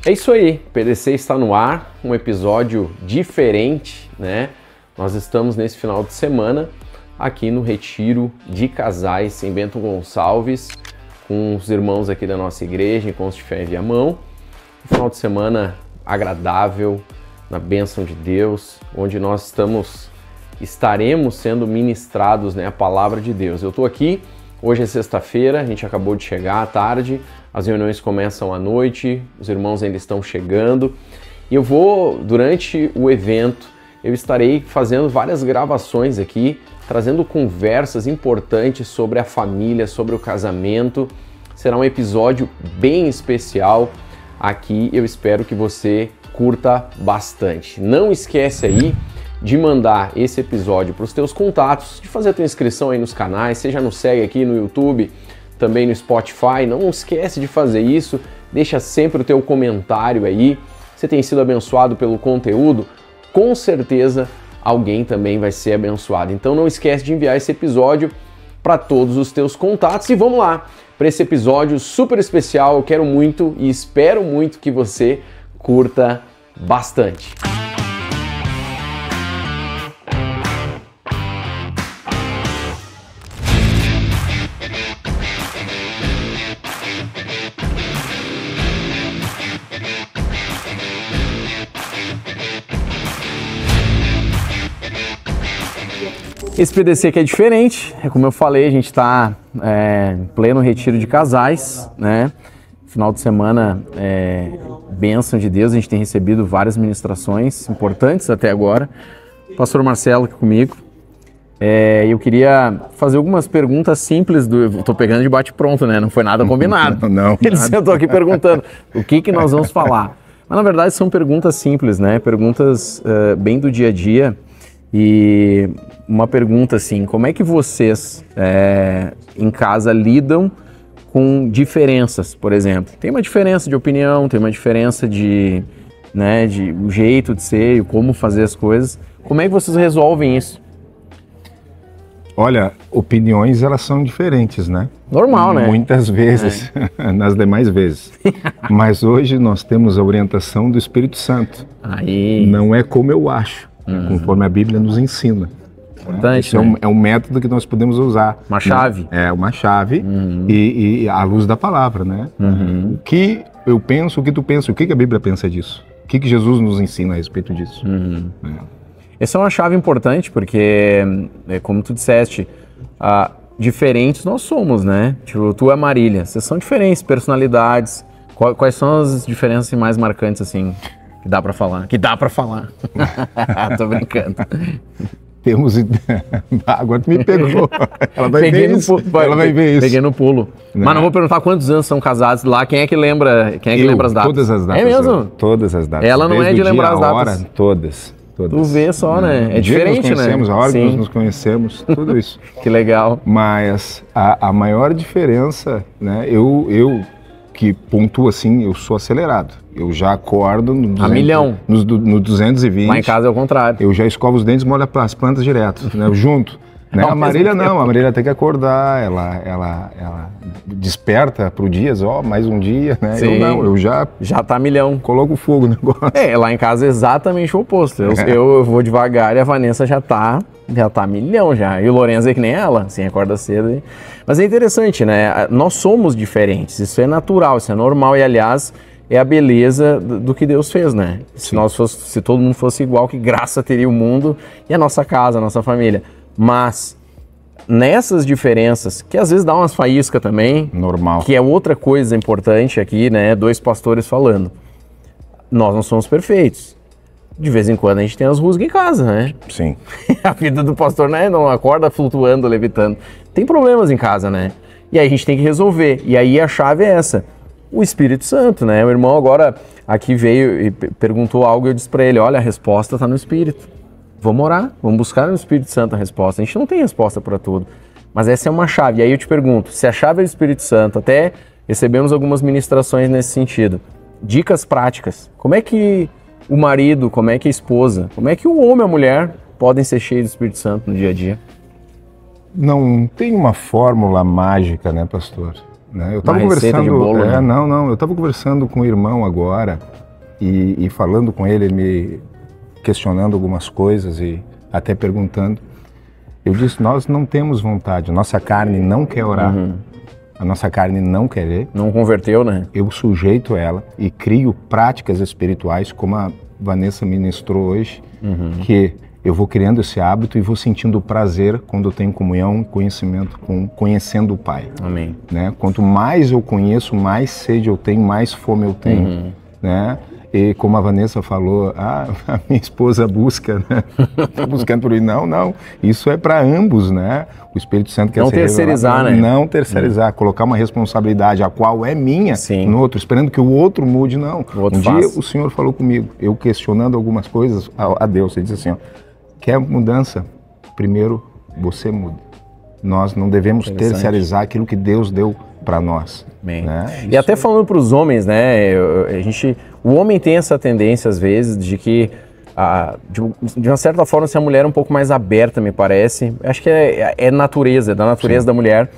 É isso aí, PDC está no ar, um episódio diferente, né? Nós estamos nesse final de semana aqui no Retiro de Casais em Bento Gonçalves, com os irmãos aqui da nossa igreja, Encontros de Fé em Viamão. Um final de semana agradável, na bênção de Deus, onde nós estaremos sendo ministrados, né, a palavra de Deus. Eu estou aqui, hoje é sexta-feira, a gente acabou de chegar à tarde, as reuniões começam à noite, os irmãos ainda estão chegando, e durante o evento, eu estarei fazendo várias gravações aqui, trazendo conversas importantes sobre a família, sobre o casamento. Será um episódio bem especial aqui, eu espero que você curta bastante. Não esquece aí de mandar esse episódio para os teus contatos, de fazer a tua inscrição aí nos canais, você já nos segue aqui no YouTube, também no Spotify, não esquece de fazer isso, deixa sempre o teu comentário aí. Você tem sido abençoado pelo conteúdo? Com certeza alguém também vai ser abençoado. Então não esquece de enviar esse episódio para todos os teus contatos e vamos lá para esse episódio super especial. Eu quero muito e espero muito que você curta bastante. Esse PDC aqui é diferente, é como eu falei, a gente está em pleno retiro de casais, né? Final de semana, bênção de Deus, a gente tem recebido várias ministrações importantes até agora. O pastor Marcelo aqui comigo. Eu queria fazer algumas perguntas simples, estou pegando de bate-pronto, né? Não foi nada combinado. Não. Ele sentou aqui perguntando o que nós vamos falar. Mas na verdade são perguntas simples, né? Perguntas bem do dia a dia. E uma pergunta assim, como é que vocês em casa lidam com diferenças, por exemplo? Tem uma diferença de opinião, tem uma diferença de o jeito de ser, como fazer as coisas. Como é que vocês resolvem isso? Olha, opiniões elas são diferentes, né? Normal, né? Muitas vezes, nas demais vezes. Mas hoje nós temos a orientação do Espírito Santo. Aí. Não é como eu acho, conforme a Bíblia nos ensina. Importante, Esse é um método que nós podemos usar. Uma chave. É uma chave e à luz da palavra, né? O que eu penso, o que tu pensa, o que a Bíblia pensa disso? O que Jesus nos ensina a respeito disso? Essa é uma chave importante porque, como tu disseste, diferentes nós somos, né? Tipo, tu e a Marília, vocês são diferentes, personalidades. Quais são as diferenças mais marcantes, assim, que dá pra falar? Tô brincando. Temos... Agora tu me pegou. Ela vai ver isso. Peguei no pulo. Mas não vou perguntar quantos anos são casados lá. Quem é que lembra as datas? Todas as datas. É mesmo? Todas as datas. Ela não é de lembrar as datas. Hora, todas. Tu vê só, né? É diferente, né? A hora que Sim. nós nos conhecemos, tudo isso. Que legal. Mas a maior diferença, né? Eu que pontuo assim, eu sou acelerado. Eu já acordo no 200, milhão. No 220. Lá em casa é o contrário. Eu já escovo os dentes e molho as plantas direto, né? Junto. Né? A Marília não, a Marília tem que acordar, ela desperta pro dia, mais um dia, né? Sim. Eu não, eu já tá milhão. Coloco fogo no negócio. Lá em casa é exatamente o oposto. Eu vou devagar e a Vanessa já tá milhão já. E o Lorenzo é que nem ela, assim, acorda cedo. Mas é interessante, né? Nós somos diferentes, isso é natural, isso é normal e, aliás, é a beleza do que Deus fez, né? Se todo mundo fosse igual, que graça teria o mundo e a nossa casa, a nossa família. Mas nessas diferenças, que às vezes dá umas faíscas também, normal, que é outra coisa importante aqui, né? Dois pastores falando. Nós não somos perfeitos. De vez em quando a gente tem as rusgas em casa, né? Sim. A vida do pastor, né, não acorda flutuando, levitando. Tem problemas em casa, né? E aí a gente tem que resolver. E aí a chave é essa. O Espírito Santo, né? O irmão agora aqui veio e perguntou algo e eu disse para ele, olha, a resposta está no Espírito. Vamos orar, vamos buscar no Espírito Santo a resposta. A gente não tem resposta para tudo, mas essa é uma chave. E aí eu te pergunto, se a chave é o Espírito Santo, até recebemos algumas ministrações nesse sentido, dicas práticas. Como é que o marido, como é que a esposa, como é que o homem e a mulher podem ser cheios do Espírito Santo no dia a dia? Não tem uma fórmula mágica, né, pastor? né? Eu estava conversando, de bolo, né? eu estava conversando com o irmão agora e falando com ele me questionando algumas coisas e até perguntando. Eu disse, nós não temos vontade, nossa carne não quer orar, a nossa carne não quer ler. Não converteu, né? Eu sujeito ela e crio práticas espirituais, como a Vanessa ministrou hoje, que eu vou criando esse hábito e vou sentindo prazer quando eu tenho comunhão, conhecimento, conhecendo o Pai. Amém. Né? Quanto mais eu conheço, mais sede eu tenho, mais fome eu tenho. Né? E como a Vanessa falou, a minha esposa busca, né? Tá buscando por aí. Não, isso é para ambos, né? O Espírito Santo quer não terceirizar, né? Não terceirizar, colocar uma responsabilidade, a qual é minha, no outro, esperando que o outro mude, não. Dia o Senhor falou comigo, eu questionando algumas coisas a Deus, ele disse assim, ó, quer mudança? Primeiro você muda. Nós não devemos terceirizar aquilo que Deus deu para nós. Né? E até falando para os homens, né? O homem tem essa tendência, às vezes, de que, de uma certa forma, se a mulher é um pouco mais aberta, me parece. Acho que é natureza, é da natureza da mulher.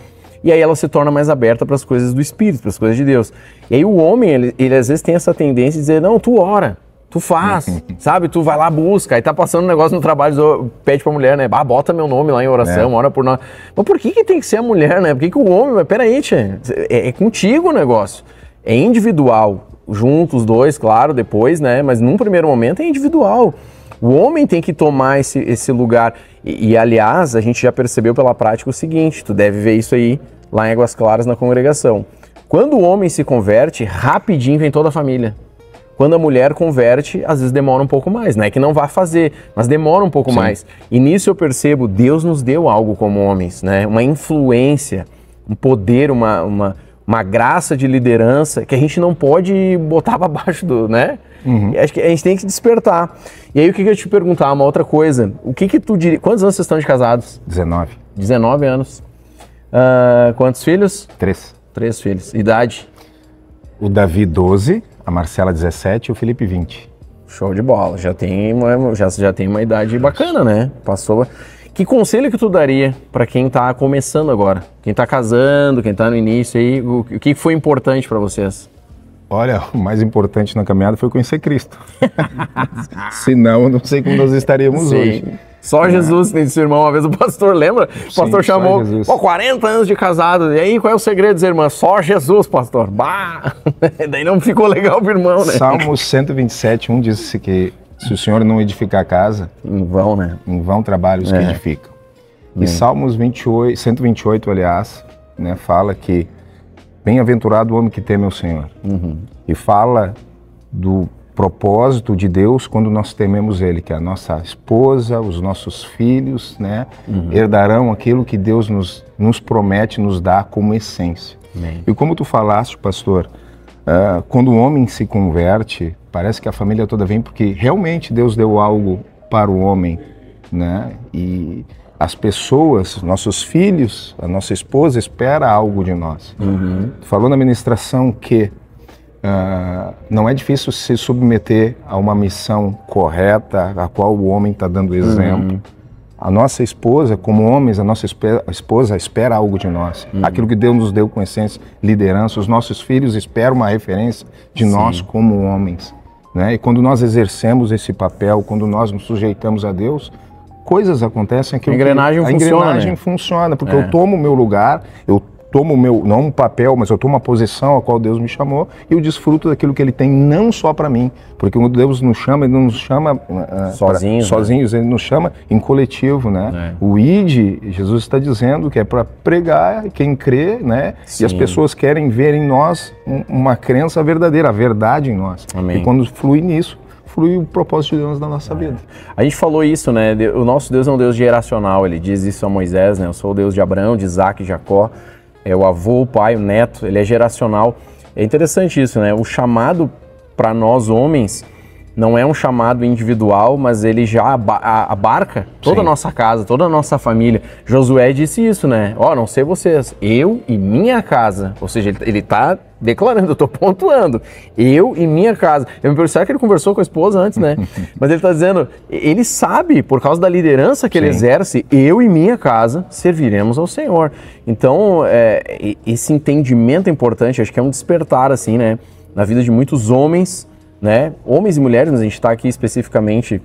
E aí ela se torna mais aberta para as coisas do Espírito, para as coisas de Deus. E aí o homem, ele às vezes tem essa tendência de dizer, não, tu ora. Tu faz, sabe? Tu vai lá, busca, aí tá passando um negócio no trabalho, pede pra mulher, né? Bota meu nome lá em oração, ora por nós. Mas por que tem que ser a mulher, né? Por que o homem... Mas peraí, tia, é contigo o negócio. É individual, juntos os dois, claro, depois, né? Mas num primeiro momento é individual. O homem tem que tomar esse lugar. E, aliás, a gente já percebeu pela prática o seguinte, tu deve ver isso aí lá em Águas Claras na congregação. Quando o homem se converte, rapidinho vem toda a família. Quando a mulher converte, às vezes demora um pouco mais, não é que não vá fazer, mas demora um pouco mais. E nisso eu percebo, Deus nos deu algo como homens, né? Uma influência, um poder, uma graça de liderança que a gente não pode botar para baixo do, né? Acho que a gente tem que despertar. E aí o que eu ia te perguntar, uma outra coisa, o que tu diria, quantos anos vocês estão de casados? 19. 19 anos. Quantos filhos? 3. 3 filhos. Idade? O Davi, 12, a Marcela, 17 e o Felipe, 20. Show de bola. Já tem uma idade bacana, né? Passou. Que conselho que tu daria para quem tá começando agora? Quem tá casando, quem tá no início aí, o que foi importante para vocês? Olha, o mais importante na caminhada foi conhecer Cristo. Senão, eu não sei como nós estaríamos hoje. Só Jesus, tem disse, irmão, uma vez o pastor, lembra? O pastor chamou, 40 anos de casado, e aí qual é o segredo, irmã? Só Jesus, pastor. Bah! Daí não ficou legal pro irmão, né? Salmos 127, 1 diz que se o Senhor não edificar a casa, em vão, né? Em vão trabalham os que edificam. E Salmos 128, aliás, né, fala que bem-aventurado o homem que teme ao Senhor. E fala do propósito de Deus quando nós tememos Ele, que a nossa esposa, os nossos filhos, né, herdarão aquilo que Deus nos promete, nos dá como essência. E como tu falaste, pastor, quando o homem se converte, parece que a família toda vem porque realmente Deus deu algo para o homem, né? E as pessoas, nossos filhos, a nossa esposa espera algo de nós. Tu falou na ministração que não é difícil se submeter a uma missão correta, a qual o homem está dando exemplo. A nossa esposa, como homens, a nossa esposa espera algo de nós. Aquilo que Deus nos deu com essência, liderança. Os nossos filhos esperam uma referência de nós como homens. Né? E quando nós exercemos esse papel, quando nós nos sujeitamos a Deus, coisas acontecem. A engrenagem funciona, porque eu tomo o meu lugar, eu tomo o meu, não um papel, mas eu tomo uma posição a qual Deus me chamou e eu desfruto daquilo que Ele tem não só para mim, porque quando Deus nos chama, Ele não nos chama sozinhos, Ele nos chama em coletivo, né? O ID, Jesus está dizendo que é para pregar quem crê, né? E as pessoas querem ver em nós uma crença verdadeira, a verdade em nós. Amém. E quando flui nisso, flui o propósito de Deus na nossa vida. A gente falou isso, né? O nosso Deus é um Deus geracional, Ele diz isso a Moisés, né? Eu sou o Deus de Abraão, de Isaac e Jacó. É o avô, o pai, o neto, ele é geracional. É interessante isso, né? O chamado para nós homens não é um chamado individual, mas ele já abarca toda a nossa casa, toda a nossa família. Josué disse isso, né? Ó, não sei vocês, eu e minha casa. Ou seja, ele tá declarando, eu tô pontuando. Eu e minha casa. Eu me pergunto, será que ele conversou com a esposa antes, né? Mas ele tá dizendo, ele sabe, por causa da liderança que ele exerce, eu e minha casa serviremos ao Senhor. Então, esse entendimento é importante, acho que é um despertar, assim, né? Na vida de muitos homens, né? Homens e mulheres, mas a gente está aqui especificamente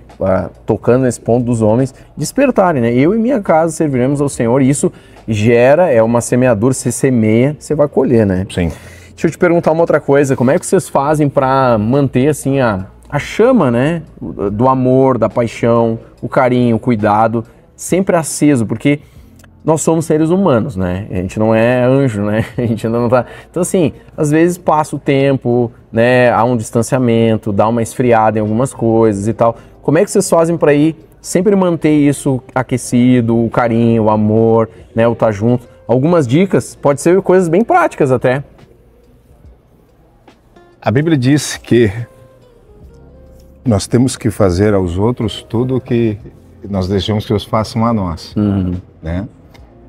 tocando nesse ponto dos homens, despertarem, né? Eu e minha casa serviremos ao Senhor, e isso gera, é uma semeadura, você semeia, você vai colher, né? Sim. Deixa eu te perguntar uma outra coisa, como é que vocês fazem para manter, assim, a chama, né? Do amor, da paixão, o carinho, o cuidado, sempre aceso, porque nós somos seres humanos, né? A gente não é anjo, né? A gente ainda não tá... Então, assim, às vezes passa o tempo, né? Há um distanciamento, dá uma esfriada em algumas coisas e tal. Como é que vocês fazem para ir sempre manter isso aquecido, o carinho, o amor, né? O estar junto? Algumas dicas, pode ser coisas bem práticas até. A Bíblia diz que nós temos que fazer aos outros tudo o que nós desejamos que eles façam a nós, né?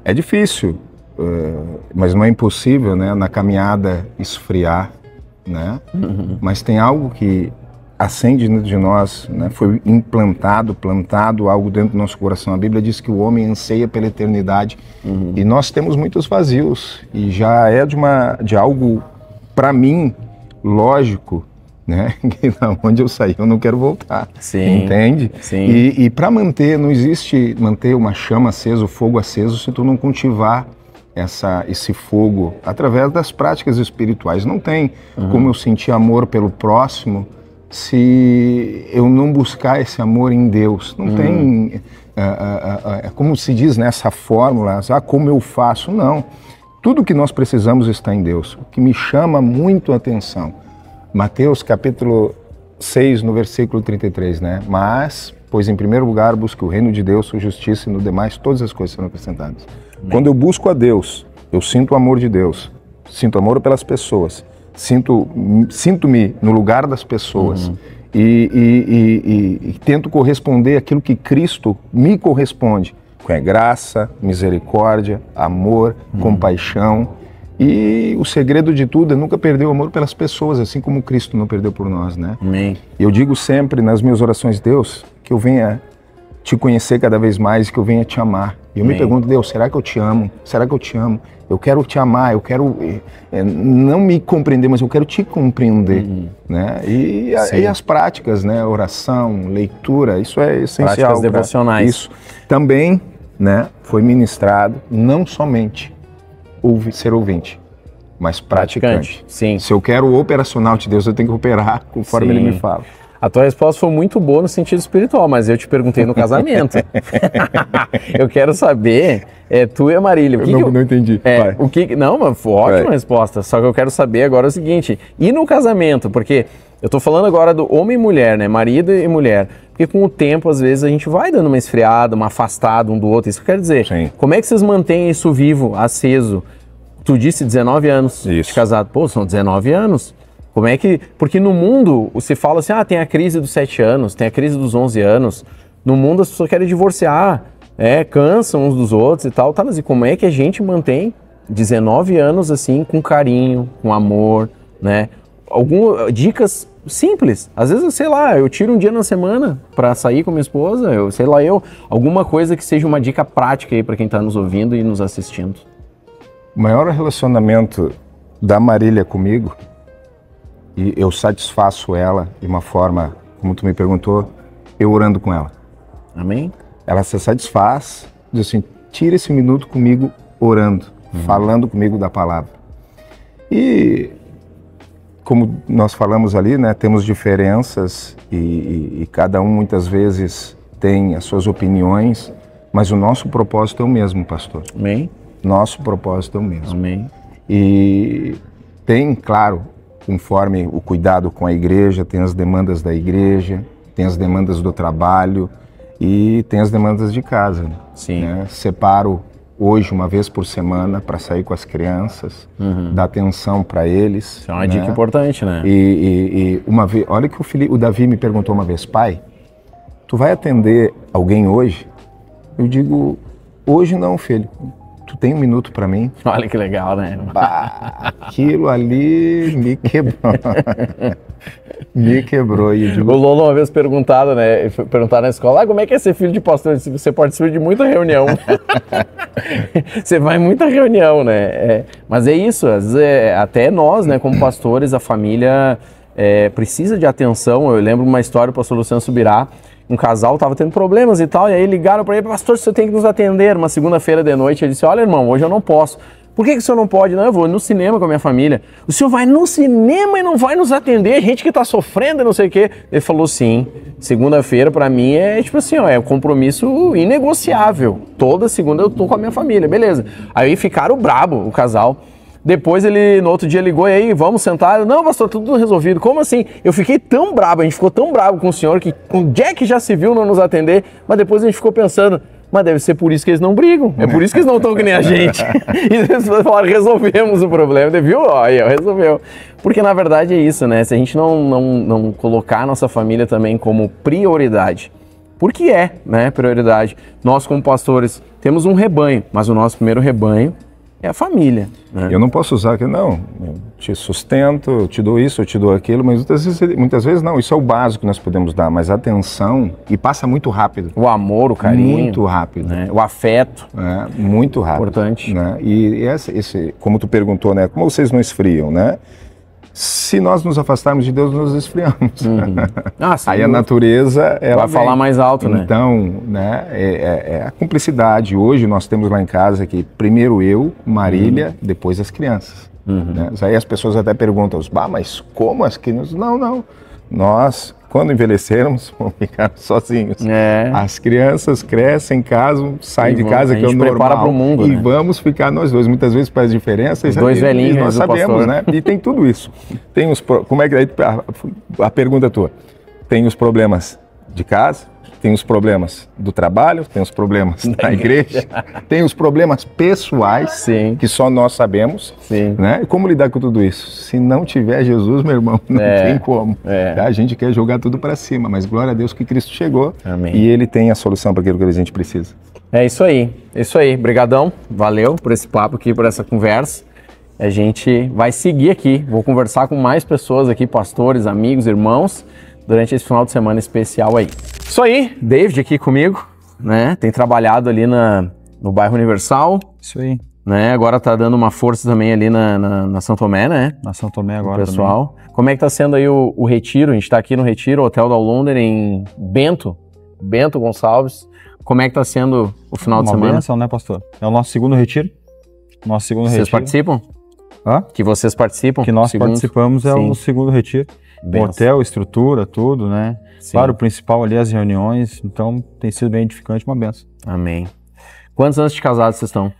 É difícil, mas não é impossível, né, na caminhada esfriar, né? Mas tem algo que acende dentro de nós, né? Foi plantado algo dentro do nosso coração. A Bíblia diz que o homem anseia pela eternidade e nós temos muitos vazios e já é de algo, para mim, lógico, né? Que onde eu saí eu não quero voltar. Sim. Entende? Sim. E para manter, não existe manter uma chama acesa, o fogo aceso, se tu não cultivar esse fogo através das práticas espirituais. Não tem como eu sentir amor pelo próximo se eu não buscar esse amor em Deus. Não tem, como se diz nessa fórmula, como eu faço? Não. Tudo que nós precisamos está em Deus. O que me chama muito a atenção, Mateus capítulo 6, no versículo 33, né? Mas, pois em primeiro lugar busque o reino de Deus, sua justiça, e no demais todas as coisas serão acrescentadas. Quando eu busco a Deus, eu sinto o amor de Deus, sinto amor pelas pessoas, sinto-me no lugar das pessoas e tento corresponder àquilo que Cristo me corresponde, que é graça, misericórdia, amor, compaixão. E o segredo de tudo é nunca perder o amor pelas pessoas, assim como Cristo não perdeu por nós, né? Amém. Eu digo sempre nas minhas orações, Deus, que eu venha te conhecer cada vez mais, que eu venha te amar. E eu me pergunto, Deus, será que eu te amo? Será que eu te amo? Eu quero te amar, eu quero não me compreender, mas eu quero te compreender, né? E as práticas, né? Oração, leitura, isso é essencial. Práticas devocionais. Isso também, né? Foi ministrado não somente ser ouvinte, mas praticante. Sim. Se eu quero o operacional de Deus, eu tenho que operar conforme Ele me fala. A tua resposta foi muito boa no sentido espiritual, mas eu te perguntei no casamento. Eu quero saber, tu e a Marília. Não entendi. Não, mas foi ótima resposta. Só que eu quero saber agora o seguinte, e no casamento? Porque eu tô falando agora do homem e mulher, né? Marido e mulher. Porque com o tempo, às vezes, a gente vai dando uma esfriada, uma afastada um do outro. Isso que eu quero dizer. Sim. Como é que vocês mantêm isso vivo, aceso? Tu disse 19 anos de casado. Pô, são 19 anos. Como é que... Porque no mundo, se fala assim, tem a crise dos 7 anos, tem a crise dos 11 anos. No mundo, as pessoas querem divorciar, cansam uns dos outros e tal. Tá, mas e como é que a gente mantém 19 anos, assim, com carinho, com amor, né? Algumas dicas simples. Às vezes, sei lá, eu tiro um dia na semana para sair com minha esposa, alguma coisa que seja uma dica prática aí para quem tá nos ouvindo e nos assistindo. O maior relacionamento da Marília comigo, e eu satisfaço ela de uma forma, como tu me perguntou, eu orando com ela. Amém? Ela se satisfaz, diz assim, tira esse minuto comigo orando, falando comigo da palavra. E como nós falamos ali, né, temos diferenças e cada um muitas vezes tem as suas opiniões, mas o nosso propósito é o mesmo, pastor. Amém. Nosso propósito é o mesmo. Amém. E tem, claro, conforme o cuidado com a igreja, tem as demandas da igreja, tem as demandas do trabalho e tem as demandas de casa. Sim. Né? Separo hoje uma vez por semana para sair com as crianças, dar atenção para eles. Isso é uma dica importante, né? E uma vez, olha que o Davi me perguntou uma vez, pai, tu vai atender alguém hoje? Eu digo, hoje não, filho. Tu tem um minuto para mim? Olha que legal, né? Bah, aquilo ali me quebrou. Me quebrou. E o Lolo uma vez perguntaram na escola, como é que é ser filho de pastor? Eu disse, você participa de muita reunião. Você vai em muita reunião, né? Mas é isso, às vezes até nós, né, como pastores, a família precisa de atenção. Eu lembro uma história do pastor Luciano Subirá, um casal estava tendo problemas e tal, e aí ligaram para ele, pastor, você tem que nos atender. Uma segunda-feira de noite, ele disse, olha, irmão, hoje eu não posso. Por que o senhor não pode? Não, eu vou no cinema com a minha família. O senhor vai no cinema e não vai nos atender? Gente que está sofrendo e não sei o quê. Ele falou, sim, segunda-feira para mim é tipo assim, ó, é um compromisso inegociável. Toda segunda eu tô com a minha família, beleza. Aí ficaram brabo, o casal. Depois ele, no outro dia, ligou, e aí, vamos sentar? Não, pastor, tudo resolvido. Como assim? Eu fiquei tão brabo, a gente ficou tão brabo com o senhor, que onde é que já se viu não nos atender? Mas depois a gente ficou pensando, mas deve ser por isso que eles não brigam. É por isso que eles não estão que nem a gente. E eles falaram, resolvemos o problema. Ele viu? Ó, aí, ó, resolveu. Porque na verdade é isso, né? Se a gente não colocar a nossa família também como prioridade, porque né, prioridade. Nós como pastores temos um rebanho, mas o nosso primeiro rebanho é a família, né? Eu não posso usar que não, eu te sustento, eu te dou isso, eu te dou aquilo, mas muitas vezes não, isso é o básico que nós podemos dar, mas a atenção, e passa muito rápido. O amor, o carinho. Muito rápido. Né? O afeto. Muito rápido. Importante. Né? E esse, como tu perguntou, né, como vocês não esfriam, né? Se nós nos afastarmos de Deus, nós esfriamos. Aí a natureza, ela vai falar mais alto, né? Então, né, é a cumplicidade. Hoje nós temos lá em casa que primeiro eu, Marília, depois as crianças. Né? Aí as pessoas até perguntam, mas como as crianças? Não. Nós, quando envelhecermos, vamos ficar sozinhos. As crianças crescem, casam, saem de casa, que é o normal. Prepara para o mundo, e vamos ficar nós dois. Muitas vezes faz diferença. Os dois velhinhos, nós sabemos, né? E tem tudo isso. Tem como é que a pergunta tua? Tem os problemas de casa, tem os problemas do trabalho, tem os problemas da igreja, tem os problemas pessoais, sim, que só nós sabemos, sim, né? E como lidar com tudo isso? Se não tiver Jesus, meu irmão, não tem como. Tá? A gente quer jogar tudo para cima, mas glória a Deus que Cristo chegou. Amém. E Ele tem a solução para aquilo que a gente precisa. É isso aí. Brigadão, valeu por esse papo aqui, por essa conversa. A gente vai seguir aqui, vou conversar com mais pessoas aqui, pastores, amigos, irmãos, durante esse final de semana especial aí. Isso aí, David aqui comigo, né? Tem trabalhado ali no bairro Universal. Isso aí. Né? Agora tá dando uma força também ali na São Tomé, né? Na São Tomé agora pessoal. Também. Como é que tá sendo aí o retiro? A gente tá aqui no retiro, Hotel da Londres, em Bento Gonçalves. Como é que tá sendo o final de semana? Uma bênção, né, pastor? É o nosso segundo retiro. Vocês participam? Hã? Que vocês participam? Que nós participamos, é o segundo retiro. O hotel, estrutura, tudo, né? Sim. Claro, o principal ali, as reuniões. Então, tem sido bem edificante, uma benção. Amém. Quantos anos de casados vocês estão?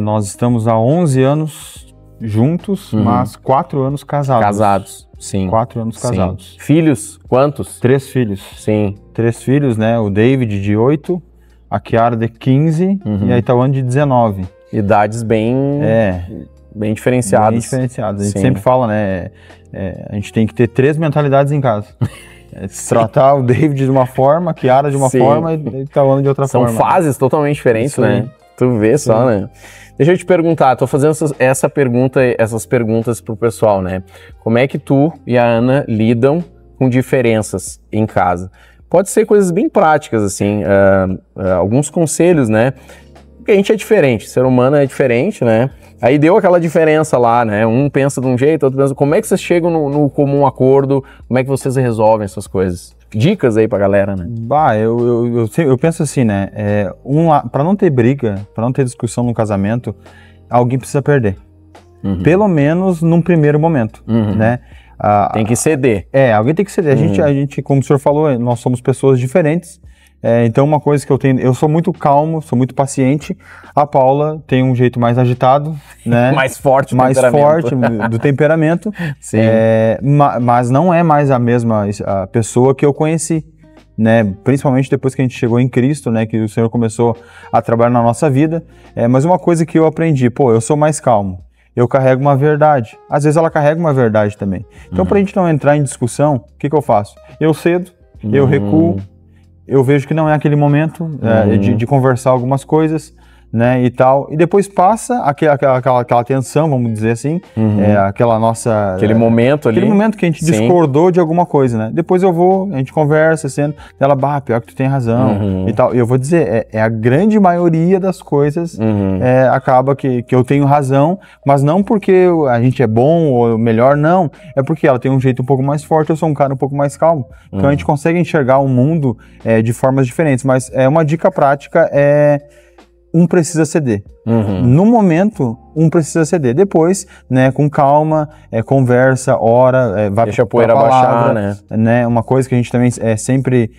Nós estamos há 11 anos juntos, mas 4 anos casados. Casados, sim. 4 anos casados. Sim. Filhos, quantos? 3 filhos. Sim. 3 filhos, né? O David, de 8, a Kiara, de 15 e a Itaúana, de 19. Idades bem diferenciadas. Bem diferenciadas. A gente sempre fala, né? A gente tem que ter 3 mentalidades em casa. Tratar o David de uma forma, a Kiara de uma forma e a Itaúana de outra forma. São fases totalmente diferentes, né? Tu vê só, né? Deixa eu te perguntar, tô fazendo essas perguntas pro pessoal, né? Como é que tu e a Ana lidam com diferenças em casa? Pode ser coisas bem práticas, assim, alguns conselhos, né? Porque a gente é diferente, o ser humano é diferente, né? Aí deu aquela diferença lá, né? Um pensa de um jeito, outro pensa... Como é que vocês chegam no comum acordo? Como é que vocês resolvem essas coisas? Dicas aí pra galera, né? Eu penso assim, né? Pra não ter briga, pra não ter discussão no casamento, alguém precisa perder. Pelo menos num primeiro momento, né? Tem que ceder. Alguém tem que ceder. A gente, como o senhor falou, nós somos pessoas diferentes. Então uma coisa que eu sou muito calmo, sou muito paciente. A Paula tem um jeito mais agitado, né? mais forte do temperamento. Sim. Mas não é mais a mesma pessoa que eu conheci, né? Principalmente depois que a gente chegou em Cristo, né? Que o Senhor começou a trabalhar na nossa vida. Mas uma coisa que eu aprendi, eu sou mais calmo. Eu carrego uma verdade. Às vezes ela carrega uma verdade também. Então, pra gente não entrar em discussão, o que eu faço? Eu cedo, eu recuo, eu vejo que não é aquele momento de conversar algumas coisas, né, e tal, e depois passa aquela tensão, vamos dizer assim, aquela nossa... Aquele momento ali. Aquele momento que a gente discordou de alguma coisa, né? Depois a gente conversa, sendo, ela, pior que tu tem razão, e tal. E eu vou dizer, a grande maioria das coisas acaba que eu tenho razão, mas não porque a gente é bom ou melhor, não. É porque ela tem um jeito um pouco mais forte, eu sou um cara um pouco mais calmo. Então a gente consegue enxergar o mundo de formas diferentes, mas uma dica prática um precisa ceder. No momento, um precisa ceder. Depois, né, com calma, conversa, ora, vai deixa a poeira baixar, né? Uma coisa que a gente também sempre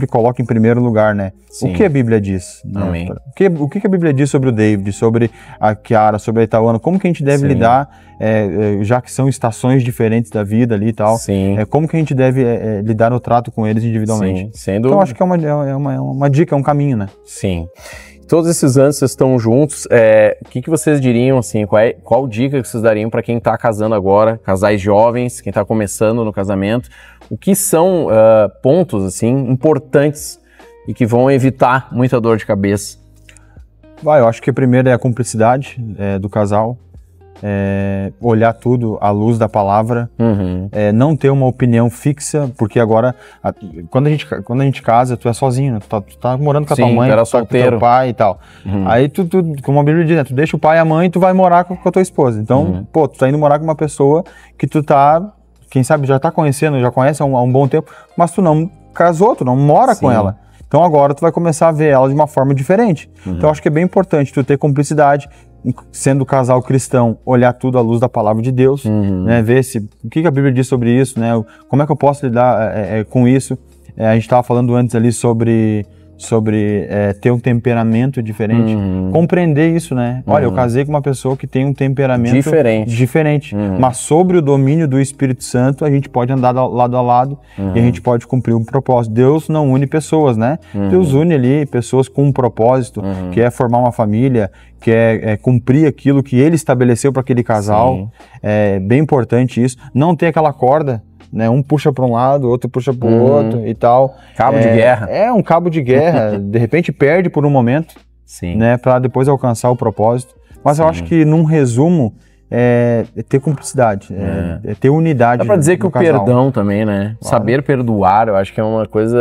coloca em primeiro lugar, né? Sim. O que a Bíblia diz? Amém. Né? O que a Bíblia diz sobre o David, sobre a Kiara, sobre a Itaúana? Como que a gente deve lidar, já que são estações diferentes da vida ali e tal? Sim. Como que a gente deve lidar no trato com eles individualmente? Sim, sem dúvida. Então, acho que é uma dica, é um caminho, né? Sim. Todos esses anos vocês estão juntos, o que vocês diriam, assim, qual dica que vocês dariam para quem está casando agora, casais jovens, quem está começando no casamento, o que são pontos, assim, importantes e que vão evitar muita dor de cabeça? Eu acho que primeiro é a cumplicidade do casal, olhar tudo à luz da palavra, não ter uma opinião fixa, porque agora, quando a gente casa, tu é sozinho, né? Tu tá morando com a tua mãe, com o teu pai e tal. Aí tu, como a Bíblia diz, né? Tu deixa o pai e a mãe e tu vai morar com a tua esposa. Então, tu tá indo morar com uma pessoa que tu tá, quem sabe, já tá conhecendo, já conhece há um bom tempo, mas tu não casou, tu não mora com ela. Então agora tu vai começar a ver ela de uma forma diferente. Então acho que é bem importante tu ter cumplicidade, sendo casal cristão, olhar tudo à luz da palavra de Deus, né, ver o que a Bíblia diz sobre isso, né, como é que eu posso lidar com isso. A gente estava falando antes ali sobre ter um temperamento diferente, compreender isso, né? Olha, eu casei com uma pessoa que tem um temperamento diferente, mas sobre o domínio do Espírito Santo a gente pode andar lado a lado e a gente pode cumprir um propósito. Deus não une pessoas, né? Deus une ali pessoas com um propósito, que é formar uma família, que é cumprir aquilo que Ele estabeleceu para aquele casal. É bem importante isso. Não ter aquela corda, né? Um puxa para um lado, outro puxa para o outro e tal. Cabo de guerra. É um cabo de guerra. De repente perde por um momento, né? Para depois alcançar o propósito. Mas eu acho que, num resumo, é ter cumplicidade, é ter unidade. Dá para dizer que o casal. Perdão também, né? Claro. Saber perdoar, eu acho que é uma coisa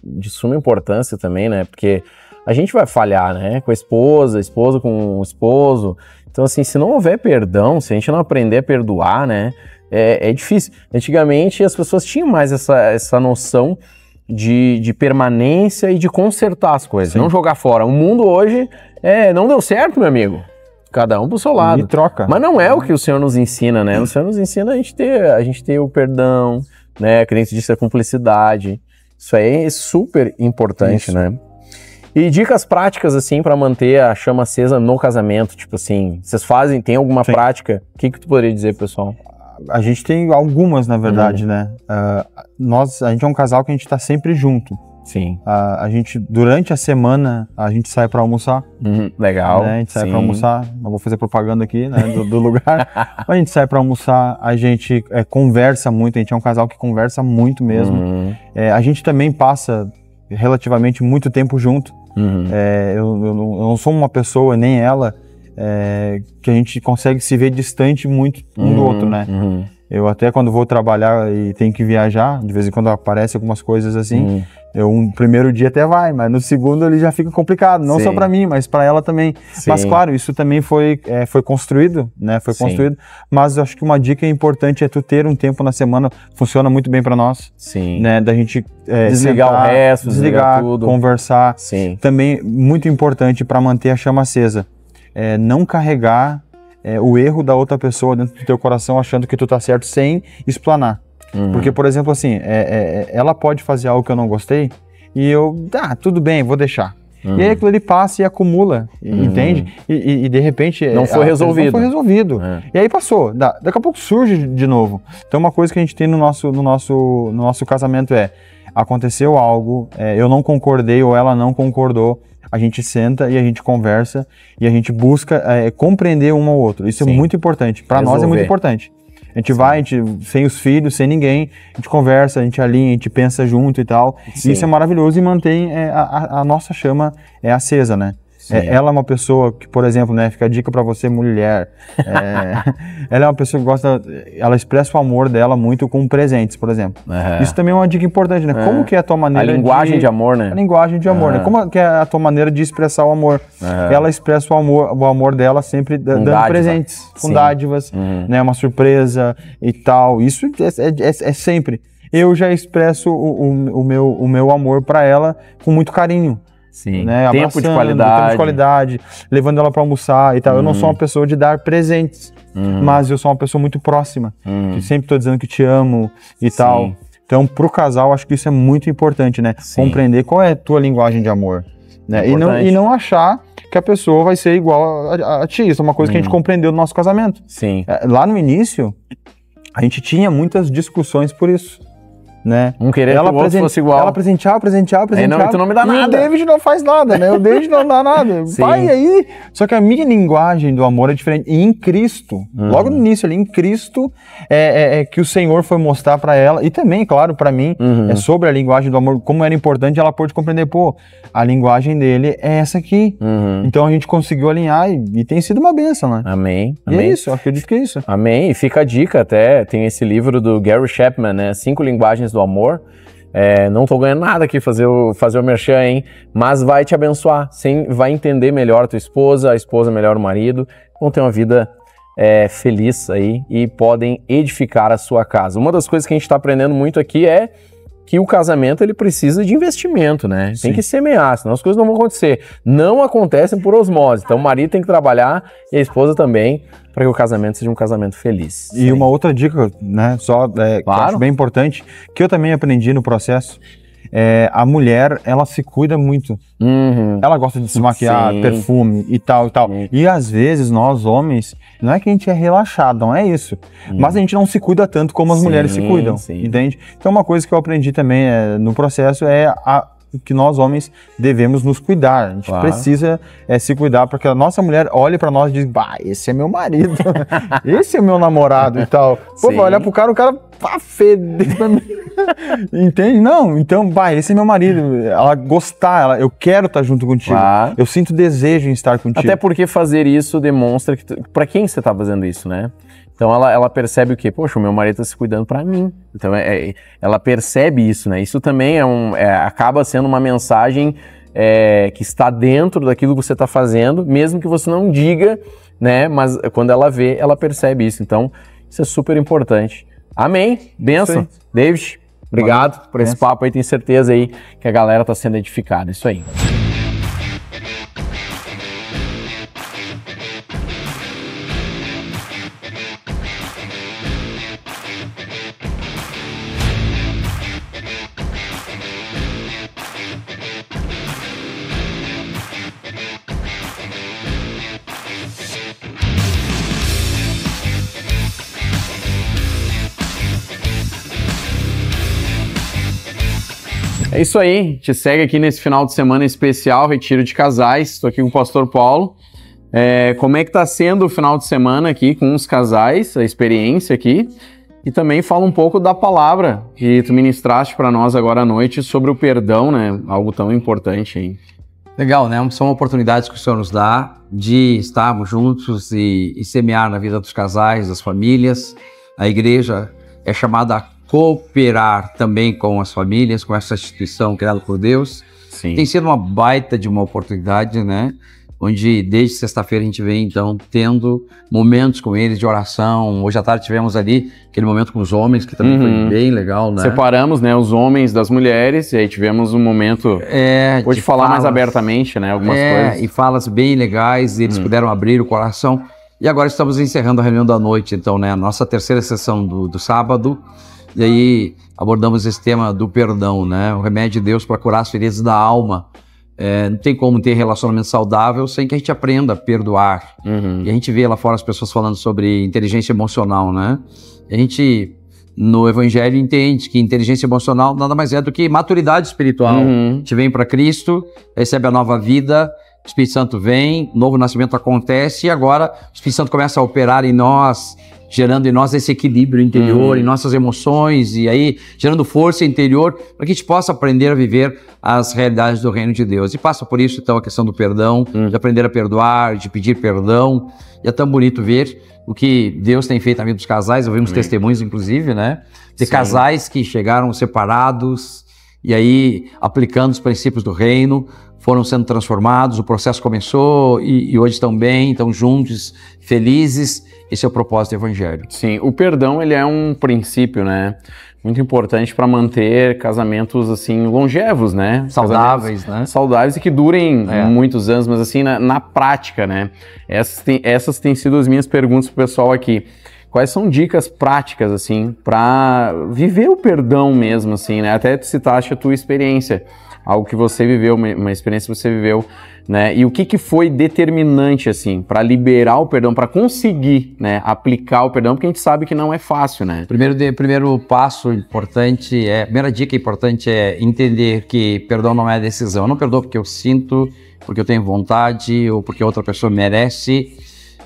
de suma importância também, né? Porque a gente vai falhar, né? Com a esposa com o esposo. Então, assim, se não houver perdão, se a gente não aprender a perdoar, né? É difícil. Antigamente as pessoas tinham mais essa noção de permanência e de consertar as coisas, não jogar fora. O mundo hoje não deu certo, meu amigo. Cada um pro seu lado. E troca. Mas não é o que o Senhor nos ensina, né? O Senhor nos ensina a gente ter o perdão, né? Que a gente disse, a cumplicidade. Isso aí é super importante, né? E dicas práticas, assim, para manter a chama acesa no casamento, tipo assim, vocês tem alguma prática? O que tu poderia dizer, pessoal? A gente tem algumas, na verdade, né? A gente é um casal que a gente tá sempre junto. Sim. A gente, durante a semana, a gente sai para almoçar. Legal. Né? A gente sai para almoçar. Não vou fazer propaganda aqui, né, do lugar. A gente sai para almoçar, a gente conversa muito, a gente é um casal que conversa muito mesmo. A gente também passa relativamente muito tempo junto. Eu não sou uma pessoa, nem ela, que a gente consegue se ver distante muito um do outro, né? Eu até quando vou trabalhar e tenho que viajar, de vez em quando aparecem algumas coisas assim, um primeiro dia até vai, mas no segundo ele já fica complicado, não só para mim, mas para ela também. Mas claro, isso também foi construído, né? Foi construído, mas eu acho que uma dica importante é tu ter um tempo na semana, funciona muito bem para nós, né? Da gente desligar sentar, o resto, desligar tudo, conversar. Também muito importante para manter a chama acesa, não carregar o erro da outra pessoa dentro do teu coração achando que tu tá certo sem explanar. Porque, por exemplo, assim, ela pode fazer algo que eu não gostei e eu, tudo bem, vou deixar. E aí aquilo ali passa e acumula, entende? E de repente... Não foi resolvido. Não foi resolvido. E aí passou. Daqui a pouco surge de novo. Então uma coisa que a gente tem no nosso casamento aconteceu algo, eu não concordei ou ela não concordou, a gente senta e a gente conversa e a gente busca compreender um ao outro. Isso é muito importante. Para nós é muito importante. A gente vai, sem os filhos, sem ninguém, a gente conversa, a gente alinha, a gente pensa junto e tal. E isso é maravilhoso e mantém a nossa chama acesa, né? Ela é uma pessoa que, por exemplo, né, fica a dica pra você, mulher, ela é uma pessoa que gosta, ela expressa o amor dela muito com presentes, por exemplo. Isso também é uma dica importante, né? Como que é a tua maneira a linguagem de amor, né? A linguagem de amor, né? Como que é a tua maneira de expressar o amor? Ela expressa o amor dela sempre dando presentes, com dádivas, né? Uma surpresa e tal. Isso é sempre. Eu já expresso o meu amor pra ela com muito carinho. Sim, né? Tempo de qualidade, levando ela para almoçar e tal. Eu não sou uma pessoa de dar presentes, mas eu sou uma pessoa muito próxima, que sempre tô dizendo que te amo e tal. Então, pro casal, acho que isso é muito importante, né? Compreender qual é a tua linguagem de amor, né? E não achar que a pessoa vai ser igual a ti. Isso é uma coisa que a gente compreendeu no nosso casamento. Lá no início, a gente tinha muitas discussões por isso. Né? Querer que o outro fosse igual. Ela presenteava. Tu não me dá nada. E o David não faz nada, né? O David não dá nada. Vai aí. Só que a minha linguagem do amor é diferente. E em Cristo, logo no início ali, em Cristo, que o Senhor foi mostrar pra ela, e também, claro, pra mim, é sobre a linguagem do amor, como era importante ela pôde compreender, pô, a linguagem dele é essa aqui. Então a gente conseguiu alinhar e tem sido uma bênção, né? Amém. E é isso, eu acredito que é isso. Amém. E fica a dica até, tem esse livro do Gary Chapman, né? 5 linguagens do amor. Não tô ganhando nada aqui fazer o merchan, hein? Mas vai te abençoar, vai entender melhor a tua esposa, a esposa melhor o marido, vão ter uma vida feliz aí e podem edificar a sua casa. Uma das coisas que a gente está aprendendo muito aqui é que o casamento ele precisa de investimento, né? Tem que semear, senão as coisas não vão acontecer. Não acontecem por osmose. Então o marido tem que trabalhar e a esposa também, para que o casamento seja um casamento feliz. E uma outra dica, né? Que eu acho bem importante, que eu também aprendi no processo, a mulher, ela se cuida muito. Ela gosta de se maquiar, perfume e tal e tal. E às vezes nós, homens, não é que a gente é relaxado, não é isso. Mas a gente não se cuida tanto como as mulheres se cuidam, entende? Então uma coisa que eu aprendi também no processo que nós homens devemos nos cuidar. A gente precisa se cuidar para que a nossa mulher olhe para nós e diga, bah, esse é meu marido, esse é meu namorado e tal. Pô, vai olhar pro cara, o cara fede. Entende? Não, então, bah, esse é meu marido. Ela gostar, eu quero estar junto contigo. Eu sinto desejo em estar contigo. Até porque fazer isso demonstra que para quem você tá fazendo isso, né? Então ela percebe o quê? Poxa, o meu marido tá se cuidando para mim. Então ela percebe isso, né? Isso também acaba sendo uma mensagem que está dentro daquilo que você está fazendo, mesmo que você não diga, né? Mas quando ela vê, ela percebe isso. Então isso é super importante. Amém. Bênção. David, obrigado por esse papo aí. Tenho certeza aí que a galera tá sendo edificada. Isso aí. É isso aí, te segue aqui nesse final de semana especial, Retiro de Casais. Estou aqui com o pastor Paulo. Como é que está sendo o final de semana aqui com os casais, a experiência aqui? E também fala um pouco da palavra que tu ministraste para nós agora à noite sobre o perdão, né? Algo tão importante aí. Legal, né? São oportunidades que o Senhor nos dá de estarmos juntos e semear na vida dos casais, das famílias. A igreja é chamada a cooperar também com as famílias, com essa instituição criada por Deus. Sim. Tem sido uma baita de uma oportunidade, né? Onde desde sexta-feira a gente vem, então, tendo momentos com eles de oração. Hoje à tarde tivemos ali aquele momento com os homens, que também foi bem legal, né? Separamos, né, os homens das mulheres, e aí tivemos um momento de falar mais abertamente, né, algumas coisas. E falas bem legais, e eles puderam abrir o coração. E agora estamos encerrando a reunião da noite, então, né, a nossa terceira sessão do sábado. E aí abordamos esse tema do perdão, né? O remédio de Deus para curar as feridas da alma. Não tem como ter relacionamento saudável sem que a gente aprenda a perdoar. E a gente vê lá fora as pessoas falando sobre inteligência emocional, né? E a gente no Evangelho entende que inteligência emocional nada mais é do que maturidade espiritual. A gente vem para Cristo, recebe a nova vida, o Espírito Santo vem, novo nascimento acontece e agora o Espírito Santo começa a operar em nós, gerando em nós esse equilíbrio interior, em nossas emoções, e aí gerando força interior para que a gente possa aprender a viver as realidades do reino de Deus. E passa por isso, então, a questão do perdão, de aprender a perdoar, de pedir perdão. E é tão bonito ver o que Deus tem feito na vida dos casais. Ouvimos testemunhos, inclusive, né? De casais que chegaram separados e aí, aplicando os princípios do reino, foram sendo transformados, o processo começou e hoje estão bem, estão juntos, felizes. Esse é o propósito do Evangelho. Sim, o perdão, ele é um princípio, né? Muito importante para manter casamentos, assim, longevos, né? Saudáveis, né? Saudáveis e que durem muitos anos, mas assim, na prática, né? Essas têm sido as minhas perguntas pro pessoal aqui. Quais são dicas práticas, assim, para viver o perdão mesmo, assim, né? Até tu citaste a tua experiência, algo que você viveu, uma experiência que você viveu, né? E o que foi determinante, assim, para liberar o perdão, para conseguir, né, aplicar o perdão, porque a gente sabe que não é fácil, né? Primeiro passo importante, primeira dica importante é entender que perdão não é decisão. Eu não perdoo porque eu sinto, porque eu tenho vontade, ou porque outra pessoa merece,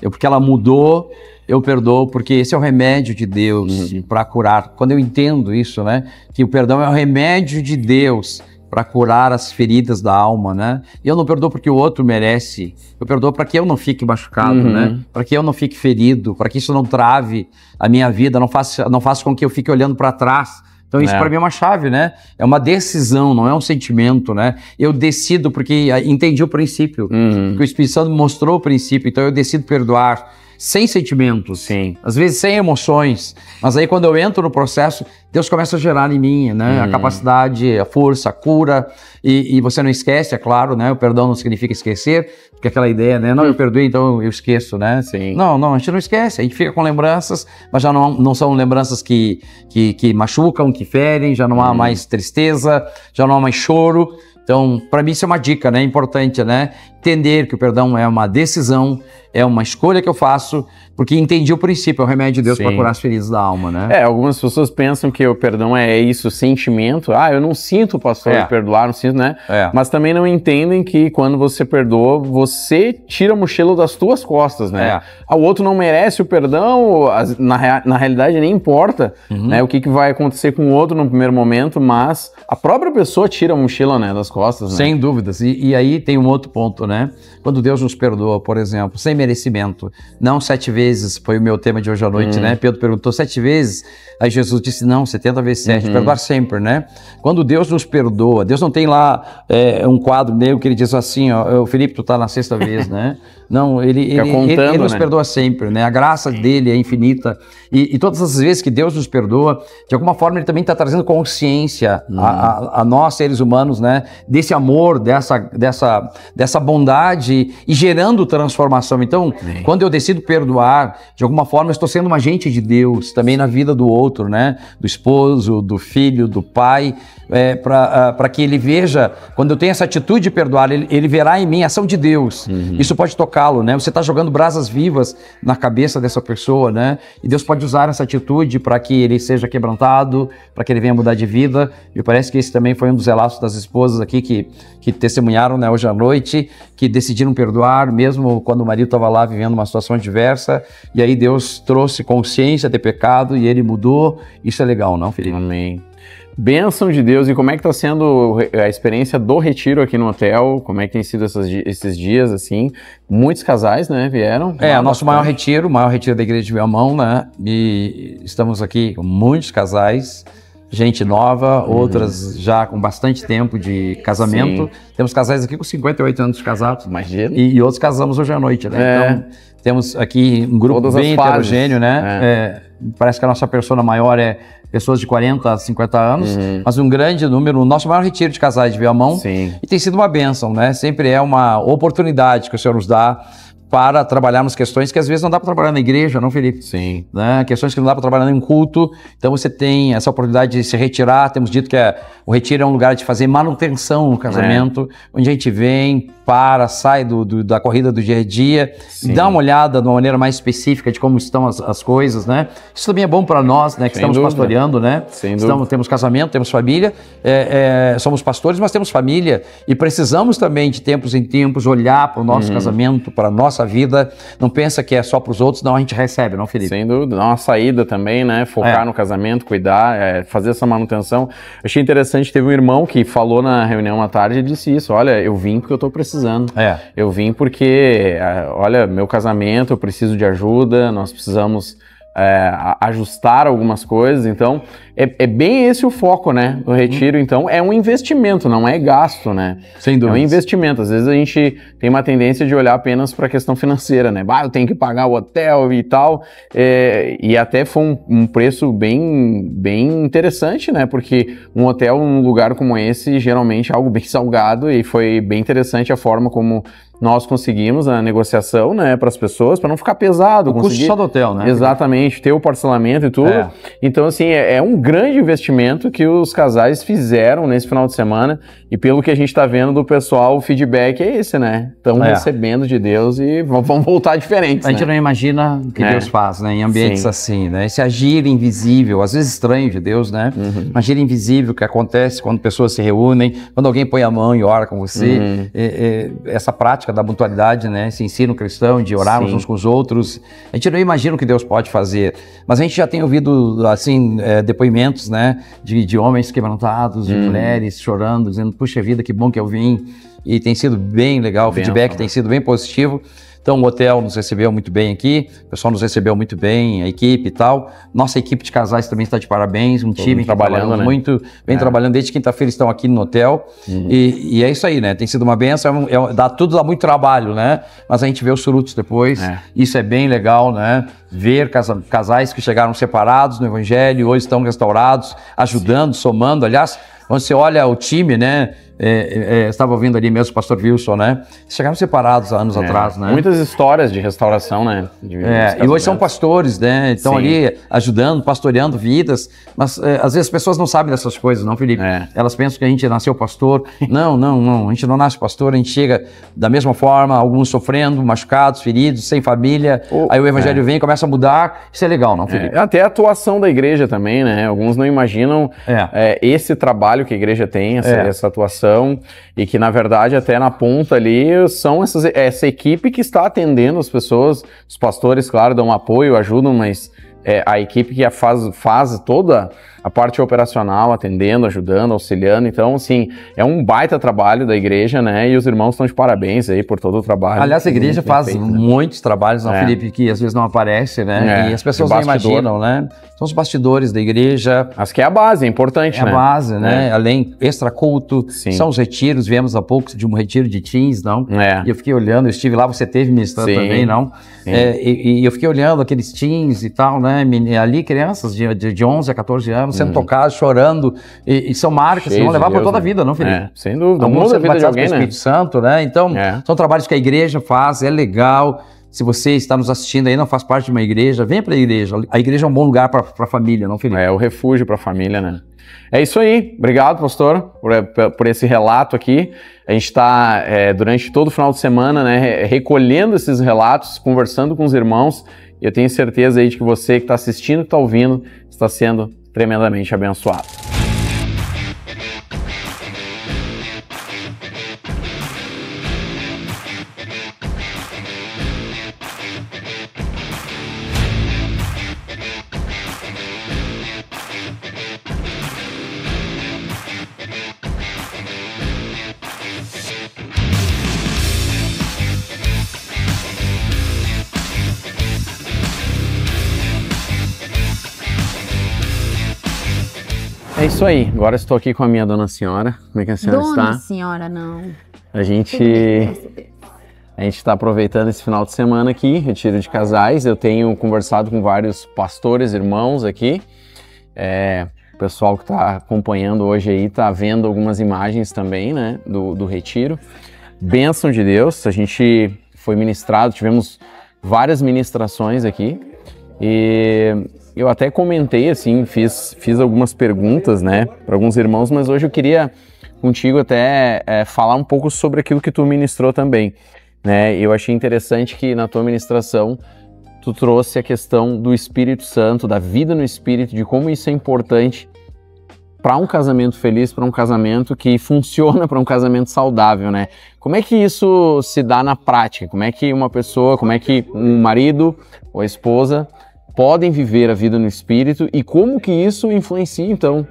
ou porque ela mudou. Eu perdoo porque esse é o remédio de Deus para curar. Quando eu entendo isso, né, que o perdão é o remédio de Deus para curar as feridas da alma, né? E eu não perdoo porque o outro merece. Eu perdoo para que eu não fique machucado, né? Para que eu não fique ferido, para que isso não trave a minha vida, não faça com que eu fique olhando para trás. Então isso para mim é uma chave, né? É uma decisão, não é um sentimento, né? Eu decido porque entendi o princípio, porque o Espírito Santo me mostrou o princípio, então eu decido perdoar. Sem sentimentos, sim, às vezes sem emoções, mas aí quando eu entro no processo, Deus começa a gerar em mim, né, a capacidade, a força, a cura, e você não esquece, é claro, né, o perdão não significa esquecer, porque aquela ideia, né, não, eu perdoei, então eu esqueço, né, sim. Não, a gente não esquece, a gente fica com lembranças, mas já não são lembranças que machucam, que ferem, já não há mais tristeza, já não há mais choro. Então, para mim isso é uma dica, né, importante, né, entender que o perdão é uma decisão, é uma escolha que eu faço, porque entendi o princípio, é o remédio de Deus para curar as feridas da alma, né? Algumas pessoas pensam que o perdão é isso, sentimento. Eu não sinto, pastor, de perdoar, não sinto, né? Mas também não entendem que quando você perdoa, você tira a mochila das tuas costas, né? O outro não merece o perdão, na realidade nem importa, né, o que vai acontecer com o outro no primeiro momento, mas a própria pessoa tira a mochila, né, das costas, né? Sem dúvidas. E aí tem um outro ponto, né? Quando Deus nos perdoa, por exemplo, sem merecimento, não 7 vezes, foi o meu tema de hoje à noite, né? Pedro perguntou 7 vezes, aí Jesus disse não, 70 vezes 7, perdoar sempre, né? Quando Deus nos perdoa, Deus não tem lá um quadro negro que ele diz assim, ó, Felipe, tu tá na 6ª vez, né? Não, ele nos perdoa sempre, né? A graça dele é infinita e todas as vezes que Deus nos perdoa, de alguma forma ele também está trazendo consciência a nós, seres humanos, né? Desse amor, dessa bondade e gerando transformação. Então, quando eu decido perdoar, de alguma forma eu estou sendo um agente de Deus também na vida do outro, né? Do esposo, do filho, do pai, para que ele veja, quando eu tenho essa atitude de perdoar, ele verá em mim a ação de Deus. Isso pode tocá-lo, né? Você está jogando brasas vivas na cabeça dessa pessoa, né? E Deus pode usar essa atitude para que ele seja quebrantado, para que ele venha mudar de vida. Me parece que esse também foi um dos relatos das esposas aqui que testemunharam, né, hoje à noite, que decidiram perdoar, mesmo quando o marido estava lá vivendo uma situação adversa, e aí Deus trouxe consciência de pecado e ele mudou. Isso é legal, não, Felipe? Amém. Bênção de Deus. E como é que está sendo a experiência do retiro aqui no hotel? Como é que tem sido esses dias, assim? Muitos casais, né, vieram? O nosso maior retiro da Igreja de Viamão, né? E estamos aqui com muitos casais, gente nova, outras já com bastante tempo de casamento. Sim. Temos casais aqui com 58 anos de casados. Imagina. E outros casamos hoje à noite, né? Então, temos aqui um grupo bem heterogêneo, né? Parece que a nossa persona maior é pessoas de 40 a 50 anos, mas um grande número, o nosso maior retiro de casais de Viamão. Sim. E tem sido uma bênção, né? Sempre é uma oportunidade que o Senhor nos dá para trabalharmos questões que às vezes não dá para trabalhar na igreja, não, Felipe? Sim. Né? Questões que não dá para trabalhar em um culto. Então você tem essa oportunidade de se retirar. Temos dito que o retiro é um lugar de fazer manutenção no casamento, onde a gente vem, sai da corrida do dia a dia, dá uma olhada de uma maneira mais específica de como estão as coisas, né? Isso também é bom para nós, né? Que estamos pastoreando, né? Temos casamento, temos família, somos pastores, mas temos família e precisamos também de tempos em tempos olhar para o nosso casamento, para a nossa vida. Não pensa que é só para os outros, não, a gente recebe, não, Felipe? Sem dúvida, dar uma saída também, né? Focar no casamento, cuidar, fazer essa manutenção. Achei interessante, teve um irmão que falou na reunião à tarde e disse isso: olha, eu vim porque eu estou precisando. Eu vim porque, olha, meu casamento, eu preciso de ajuda, nós precisamos ajustar algumas coisas. Então, é bem esse o foco, né? O retiro, então, é um investimento, não é gasto, né? Sem dúvida. É um investimento. Às vezes a gente tem uma tendência de olhar apenas para a questão financeira, né? Eu tenho que pagar o hotel e tal. E até foi um preço bem interessante, né? Porque um hotel num lugar como esse, geralmente é algo bem salgado, e foi bem interessante a forma como nós conseguimos a negociação, né, para as pessoas, para não ficar pesado. O custo só do hotel, né? Exatamente, ter o parcelamento e tudo. Então, assim, é um grande investimento que os casais fizeram nesse final de semana, e pelo que a gente está vendo do pessoal, o feedback é esse, né? Estão recebendo de Deus e vão voltar diferentes. A gente não imagina o que Deus faz, né, em ambientes assim, né? Esse agir invisível, às vezes estranho de Deus, né? Agir invisível que acontece quando pessoas se reúnem, quando alguém põe a mão e ora com você, essa prática da mutualidade, né? Esse ensino cristão de orarmos uns com os outros. A gente não imagina o que Deus pode fazer, mas a gente já tem ouvido, assim, depoimentos, né? De homens quebrantados, de mulheres chorando, dizendo, puxa vida, que bom que eu vim. E tem sido bem legal, o feedback tem sido bem positivo. Então, o hotel nos recebeu muito bem aqui, o pessoal nos recebeu muito bem, a equipe e tal. Nossa equipe de casais também está de parabéns, time que trabalhando, né? Muito, vem trabalhando desde quinta-feira, estão aqui no hotel. E é isso aí, né? Tem sido uma benção, dá muito trabalho, né? Mas a gente vê os frutos depois. Isso é bem legal, né? Ver casais que chegaram separados no Evangelho, hoje estão restaurados, ajudando, somando. Aliás, quando você olha o time, né? Estava ouvindo ali mesmo o pastor Wilson, né? Chegaram separados há anos atrás, né? Muitas histórias de restauração, né? E hoje são pastores, né? Estão ali ajudando, pastoreando vidas, mas às vezes as pessoas não sabem dessas coisas, não, Felipe? Elas pensam que a gente nasceu pastor. Não, a gente não nasce pastor, a gente chega da mesma forma, alguns sofrendo, machucados, feridos, sem família, aí o evangelho vem e começa a mudar. Isso é legal, não, Felipe? Até a atuação da igreja também, né? Alguns não imaginam esse trabalho que a igreja tem, essa atuação, e que na verdade até na ponta ali são essa equipe que está atendendo as pessoas. Os pastores, claro, dão apoio, ajudam, mas a equipe que faz toda a parte operacional, atendendo, ajudando, auxiliando. Então, assim, é um baita trabalho da igreja, né? E os irmãos estão de parabéns aí por todo o trabalho. Aliás, a igreja faz muitos trabalhos, não, Felipe, que às vezes não aparece, né? E as pessoas não imaginam, né? São os bastidores da igreja. Mas que é a base, é importante, né? É a base, né? Além, extra-culto, são os retiros. Viemos há pouco de um retiro de teens, não? E eu fiquei olhando, eu estive lá, você teve ministrando também, não? E eu fiquei olhando aqueles teens e tal, né? Ali, crianças de 11 a 14 anos, sendo tocados, chorando, e são marcas que vão levar por toda a vida, não, Felipe? Sem dúvida. Muda a vida de alguém, né? Espírito Santo, né? Então, são trabalhos que a igreja faz, é legal. Se você está nos assistindo aí, não faz parte de uma igreja, venha para a igreja. A igreja é um bom lugar para a família, não, Felipe? É o refúgio para a família, né? É isso aí. Obrigado, pastor, por esse relato aqui. A gente está, durante todo o final de semana, né, recolhendo esses relatos, conversando com os irmãos. E eu tenho certeza aí de que você que está assistindo, que está ouvindo, está sendo tremendamente abençoado. É isso aí. Agora estou aqui com a minha dona senhora. Como é que a senhora está? Dona senhora, não. A gente está aproveitando esse final de semana aqui, retiro de casais. Eu tenho conversado com vários pastores, irmãos aqui. O pessoal que está acompanhando hoje aí está vendo algumas imagens também, né, do retiro. Bênção de Deus. A gente foi ministrado, tivemos várias ministrações aqui, e eu até comentei, assim, fiz algumas perguntas, né, para alguns irmãos, mas hoje eu queria contigo até falar um pouco sobre aquilo que tu ministrou também, né? Eu achei interessante que na tua ministração tu trouxe a questão do Espírito Santo, da vida no Espírito, de como isso é importante para um casamento feliz, para um casamento que funciona, para um casamento saudável, né? Como é que isso se dá na prática? Como é que uma pessoa, como é que um marido ou a esposa podem viver a vida no Espírito e como que isso influencia, então,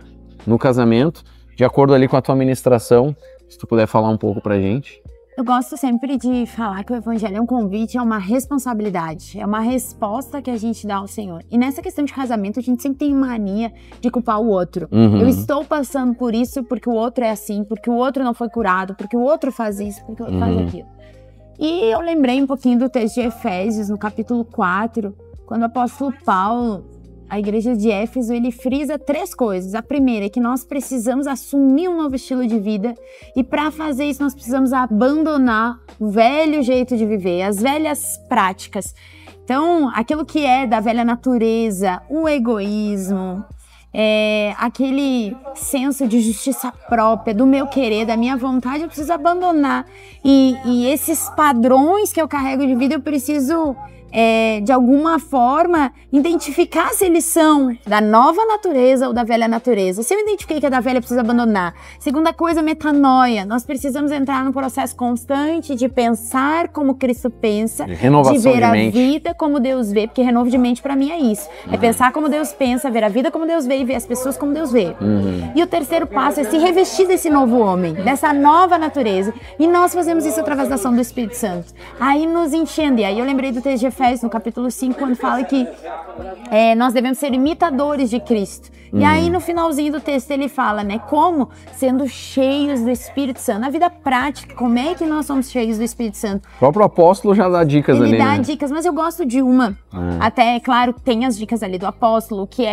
no casamento, de acordo ali com a tua ministração? Se tu puder falar um pouco pra gente. Eu gosto sempre de falar que o evangelho é um convite, é uma responsabilidade, é uma resposta que a gente dá ao Senhor. E nessa questão de casamento, a gente sempre tem mania de culpar o outro. Eu estou passando por isso porque o outro é assim, porque o outro não foi curado, porque o outro faz isso, porque o outro faz aquilo. E eu lembrei um pouquinho do texto de Efésios, no capítulo 4, quando o apóstolo Paulo, a igreja de Éfeso, ele frisa 3 coisas. A primeira é que nós precisamos assumir um novo estilo de vida e para fazer isso nós precisamos abandonar o velho jeito de viver, as velhas práticas. Então, aquilo que é da velha natureza, o egoísmo, aquele senso de justiça própria, do meu querer, da minha vontade, eu preciso abandonar. E esses padrões que eu carrego de vida, eu preciso... de alguma forma, identificar se eles são da nova natureza ou da velha natureza. Se eu identifiquei que é da velha, eu preciso abandonar. Segunda coisa, metanoia. Nós precisamos entrar num processo constante de pensar como Cristo pensa, de ver a vida como Deus vê, porque renovo de mente para mim é isso. É pensar como Deus pensa, ver a vida como Deus vê e ver as pessoas como Deus vê. E o terceiro passo é se revestir desse novo homem, dessa nova natureza. E nós fazemos isso através da ação do Espírito Santo. Aí nos enchendo. E aí eu lembrei do texto de Efésios, no capítulo 5, quando fala que nós devemos ser imitadores de Cristo. E aí no finalzinho do texto ele fala, né, como sendo cheios do Espírito Santo. Na vida prática, como é que nós somos cheios do Espírito Santo? O próprio apóstolo já dá dicas ali, né? Ele dá dicas, mas eu gosto de uma. Até, claro, tem as dicas ali do apóstolo, que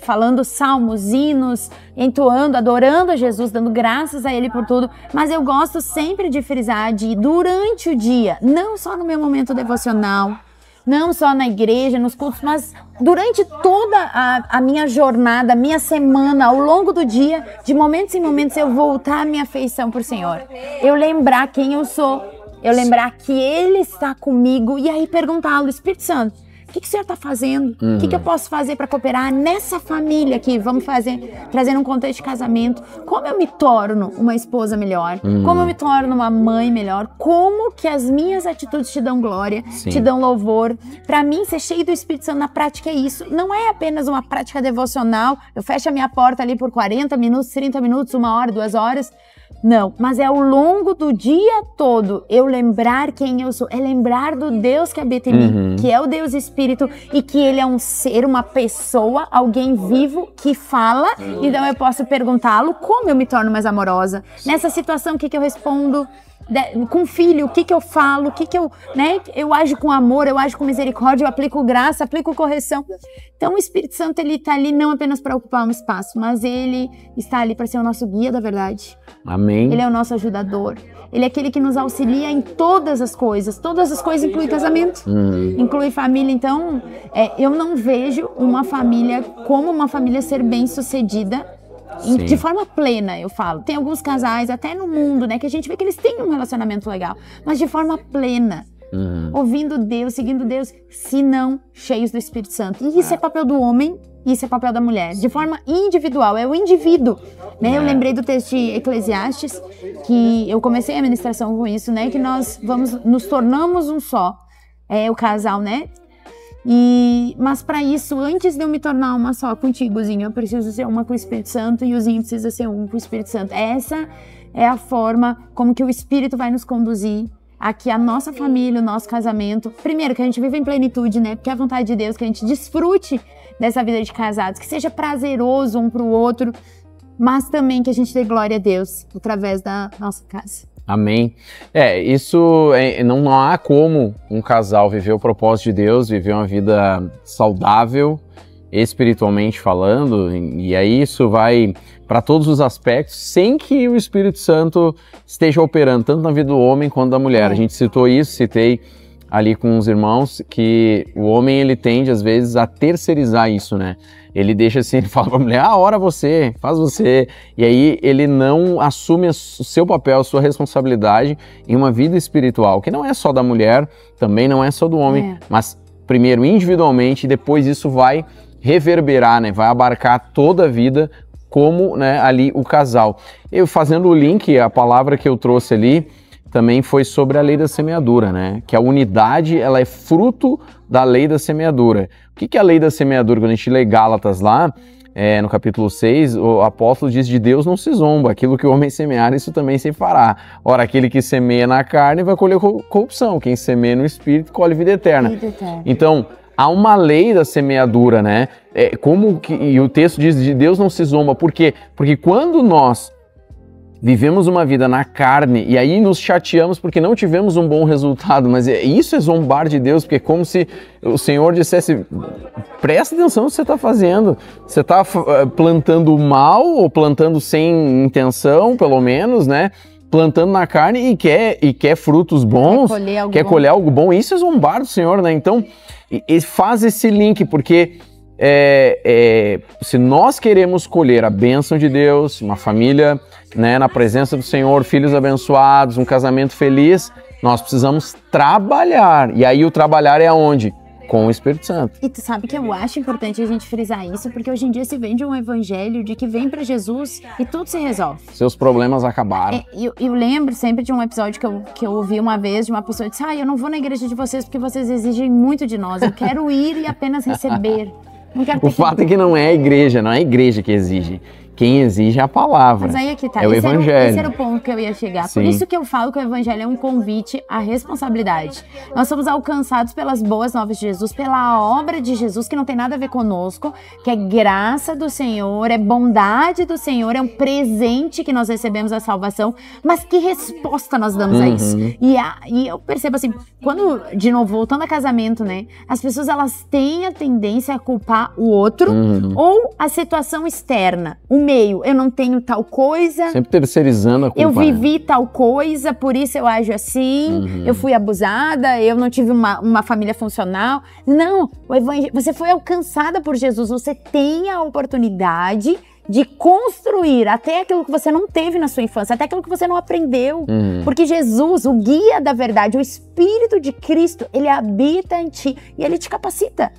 falando salmos, hinos, entoando, adorando a Jesus, dando graças a Ele por tudo. Mas eu gosto sempre de frisar durante o dia, não só no meu momento devocional, não só na igreja, nos cultos, mas durante toda a minha jornada, a minha semana, ao longo do dia, de momentos em momentos, eu voltar a minha afeição por Senhor. Eu lembrar quem eu sou, eu lembrar que Ele está comigo e aí perguntá-lo, Espírito Santo, o que o Senhor está fazendo? O que eu posso fazer para cooperar nessa família aqui? Vamos trazendo um contexto de casamento. Como eu me torno uma esposa melhor? Como eu me torno uma mãe melhor? Como que as minhas atitudes te dão glória, te dão louvor? Para mim, ser cheio do Espírito Santo na prática é isso. Não é apenas uma prática devocional. Eu fecho a minha porta ali por 40 minutos, 30 minutos, 1 hora, 2 horas. Não, mas é ao longo do dia todo eu lembrar quem eu sou, é lembrar do Deus que habita em mim, que é o Deus Espírito e que Ele é um ser, uma pessoa, alguém vivo que fala, então eu posso perguntá-lo como eu me torno mais amorosa. Nessa situação, o que eu respondo? Com o filho, o que eu falo, eu ajo com amor, eu ajo com misericórdia, eu aplico graça, aplico correção. Então o Espírito Santo, ele está ali não apenas para ocupar um espaço, mas ele está ali para ser o nosso guia da verdade. Amém. Ele é o nosso ajudador. Ele é aquele que nos auxilia em todas as coisas inclui casamento, inclui família. Então, eu não vejo uma família como uma família ser bem-sucedida de forma plena, eu falo. Tem alguns casais, até no mundo, né, que a gente vê que eles têm um relacionamento legal, mas de forma plena, ouvindo Deus, seguindo Deus, se não cheios do Espírito Santo. E isso é papel do homem, isso é papel da mulher, de forma individual, é o indivíduo, né? Eu lembrei do texto de Eclesiastes, que eu comecei a ministração com isso, né, que nós nos tornamos um só, o casal, né? Mas para isso, antes de eu me tornar uma só contigo, Zinho, eu preciso ser uma com o Espírito Santo e o Zinho precisa ser um com o Espírito Santo. Essa é a forma como que o Espírito vai nos conduzir a que a nossa família, o nosso casamento, primeiro, que a gente viva em plenitude, né? Porque é a vontade de Deus, que a gente desfrute dessa vida de casados, que seja prazeroso um para o outro, mas também que a gente dê glória a Deus através da nossa casa. Amém. Isso não há como um casal viver o propósito de Deus, viver uma vida saudável espiritualmente falando, e aí isso vai para todos os aspectos, sem que o Espírito Santo esteja operando, tanto na vida do homem quanto da mulher. A gente citou isso, citei ali com os irmãos, que o homem ele tende às vezes a terceirizar isso, né? Ele deixa assim, ele fala pra mulher, ora você, faz você, e aí ele não assume o seu papel, a sua responsabilidade em uma vida espiritual, que não é só da mulher, também não é só do homem, mas primeiro individualmente, e depois isso vai reverberar, né? Vai abarcar toda a vida, como, né, ali o casal. Eu fazendo o link, a palavra que eu trouxe ali também foi sobre a lei da semeadura, né? Que a unidade, ela é fruto da lei da semeadura. O que é a lei da semeadura? Quando a gente lê Gálatas lá, no capítulo 6, o apóstolo diz: de Deus não se zomba, aquilo que o homem semear, isso também se fará. Ora, aquele que semeia na carne vai colher corrupção, quem semeia no espírito colhe vida eterna. Então, há uma lei da semeadura, né? E o texto diz: de Deus não se zomba. Por quê? Porque quando nós vivemos uma vida na carne e aí nos chateamos porque não tivemos um bom resultado, mas isso é zombar de Deus, porque é como se o Senhor dissesse: presta atenção no que você está fazendo, você está plantando mal ou plantando sem intenção, pelo menos, né? Plantando na carne e quer frutos bons, quer colher algo bom. Isso é zombar do Senhor, né? Então, faz esse link, porque se nós queremos colher a bênção de Deus, uma família, né, na presença do Senhor, filhos abençoados, um casamento feliz, nós precisamos trabalhar. E aí o trabalhar é aonde? Com o Espírito Santo. E tu sabe que eu acho importante a gente frisar isso, porque hoje em dia se vende um evangelho de que vem pra Jesus e tudo se resolve. Seus problemas acabaram. Eu lembro sempre de um episódio que eu ouvi uma vez de uma pessoa que disse: eu não vou na igreja de vocês porque vocês exigem muito de nós, eu quero ir e apenas receber. O fato é que não é a igreja que exige. Quem exige é a palavra. Mas aí é que tá. É o evangelho. Esse era o ponto que eu ia chegar. Sim. Por isso que eu falo que o evangelho é um convite à responsabilidade. Nós somos alcançados pelas boas novas de Jesus, pela obra de Jesus, que não tem nada a ver conosco, que é graça do Senhor, é bondade do Senhor, é um presente que nós recebemos a salvação. Mas que resposta nós damos a isso? E eu percebo assim, quando, de novo, voltando a casamento, né? As pessoas, elas têm a tendência a culpar o outro ou a situação externa, o meio. Eu não tenho tal coisa. Sempre terceirizando a culpa. Eu vivi tal coisa, por isso eu ajo assim. Eu fui abusada, eu não tive uma família funcional. Não, o evangelho, você foi alcançada por Jesus. Você tem a oportunidade de construir até aquilo que você não teve na sua infância, até aquilo que você não aprendeu. Porque Jesus, o guia da verdade, o Espírito de Cristo, ele habita em ti e ele te capacita.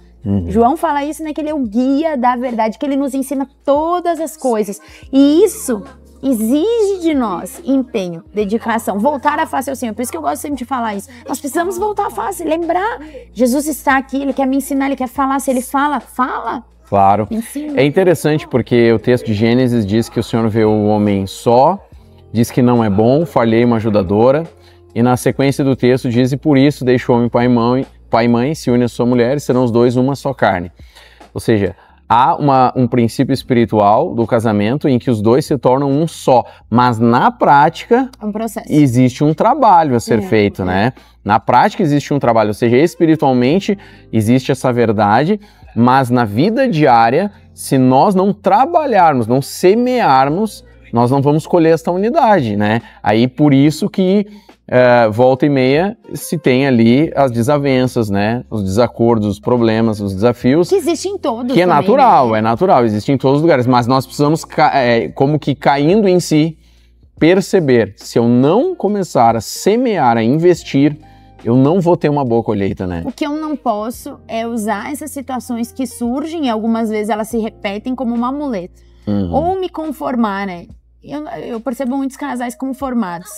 João fala isso, né? Que ele é o guia da verdade, que ele nos ensina todas as coisas. E isso exige de nós empenho, dedicação, voltar à face ao Senhor. Por isso que eu gosto sempre de falar isso. Nós precisamos voltar à face, lembrar. Jesus está aqui, ele quer me ensinar, ele quer falar. Se ele fala, fala. Claro. Ensina. É interessante porque o texto de Gênesis diz que o Senhor vê o homem só, diz que não é bom, falhei uma ajudadora. E na sequência do texto diz: e por isso deixa o homem pai e mãe, se une a sua mulher e serão os dois uma só carne. Ou seja, há um princípio espiritual do casamento em que os dois se tornam um só, mas na prática existe um trabalho a ser feito, né? Na prática existe um trabalho, ou seja, espiritualmente existe essa verdade, mas na vida diária, se nós não trabalharmos, não semearmos, nós não vamos colher essa unidade, né? Aí por isso que volta e meia se tem ali as desavenças, né? Os desacordos, os problemas, os desafios. Que existem em todos. Que é também, natural, né? É natural, existe em todos os lugares, mas nós precisamos, como que caindo em si, perceber: se eu não começar a semear, a investir, eu não vou ter uma boa colheita, né? O que eu não posso é usar essas situações que surgem e algumas vezes elas se repetem como uma muleta. Ou me conformar, né? Eu percebo muitos casais conformados.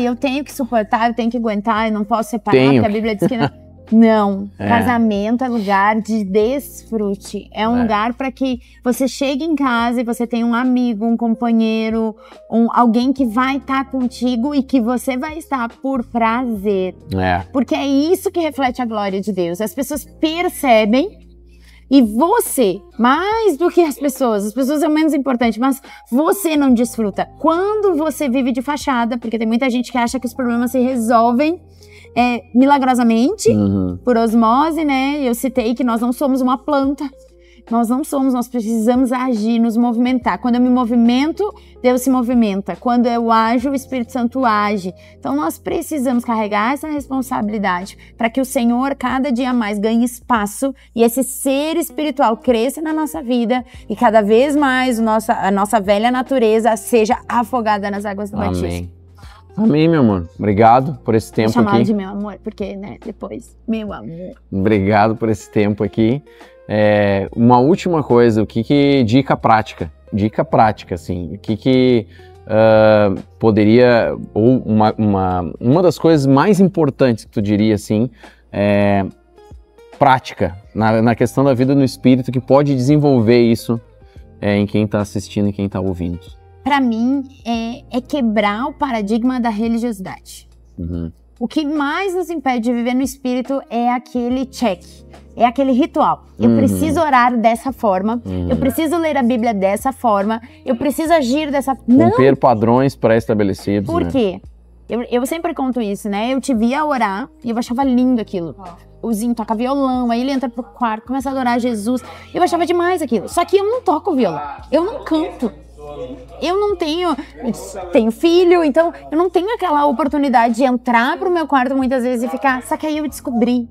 Eu tenho que suportar, eu tenho que aguentar, eu não posso separar, porque a Bíblia diz que não. Não, casamento é lugar de desfrute, é um lugar para que você chegue em casa e você tenha um amigo, um companheiro, alguém que vai estar contigo e que você vai estar por prazer, porque é isso que reflete a glória de Deus. As pessoas percebem e você, mais do que as pessoas é o menos importante, mas você não desfruta. Quando você vive de fachada, porque tem muita gente que acha que os problemas se resolvem milagrosamente, por osmose, né? Eu citei que nós não somos uma planta. Nós não somos, nós precisamos agir, nos movimentar. Quando eu me movimento, Deus se movimenta. Quando eu ajo, o Espírito Santo age. Então nós precisamos carregar essa responsabilidade para que o Senhor cada dia mais ganhe espaço e esse ser espiritual cresça na nossa vida e cada vez mais a nossa velha natureza seja afogada nas águas do batismo. Amém. Amém, meu amor. Obrigado por esse tempo aqui. De meu amor, porque, né, depois, meu amor. Obrigado por esse tempo aqui. Uma última coisa, dica prática, assim, o que poderia, ou uma das coisas mais importantes que tu diria, assim, prática, na questão da vida no espírito, que pode desenvolver isso em quem está assistindo e quem está ouvindo. Para mim, é quebrar o paradigma da religiosidade. Uhum. O que mais nos impede de viver no espírito é aquele check, é aquele ritual. Eu preciso orar dessa forma, eu preciso ler a Bíblia dessa forma, eu preciso agir dessa forma. Cumprir padrões pré-estabelecidos. Por quê? Eu sempre conto isso, né? Eu te via orar e eu achava lindo aquilo. O Zinho toca violão, aí ele entra pro quarto, começa a adorar Jesus. Eu achava demais aquilo. Só que eu não toco violão, eu não canto. Eu não tenho filho, então eu não tenho aquela oportunidade de entrar pro meu quarto muitas vezes e ficar, só que aí eu descobri.